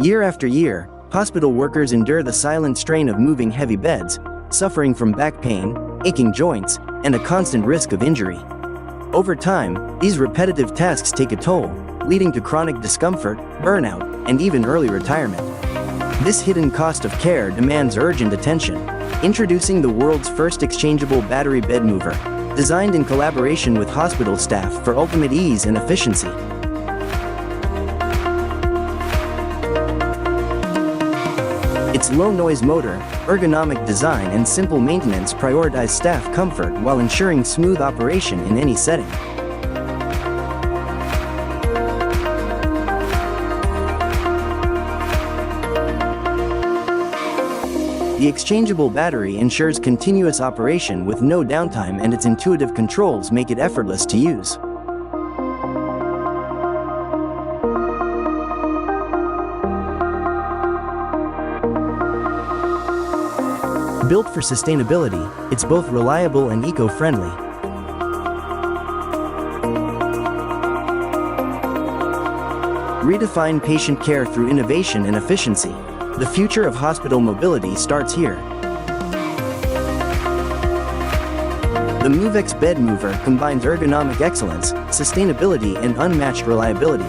Year after year, hospital workers endure the silent strain of moving heavy beds, suffering from back pain, aching joints, and a constant risk of injury. Over time, these repetitive tasks take a toll, leading to chronic discomfort, burnout, and even early retirement. This hidden cost of care demands urgent attention. Introducing the world's first exchangeable battery bed mover, designed in collaboration with hospital staff for ultimate ease and efficiency. Its low-noise motor, ergonomic design, and simple maintenance prioritize staff comfort while ensuring smooth operation in any setting. The exchangeable battery ensures continuous operation with no downtime, and its intuitive controls make it effortless to use. Built for sustainability, it's both reliable and eco-friendly. Redefine patient care through innovation and efficiency. The future of hospital mobility starts here. The Movexx bed mover combines ergonomic excellence, sustainability, and unmatched reliability.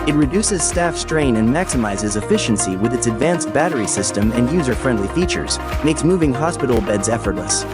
It reduces staff strain and maximizes efficiency with its advanced battery system and user-friendly features, makes moving hospital beds effortless.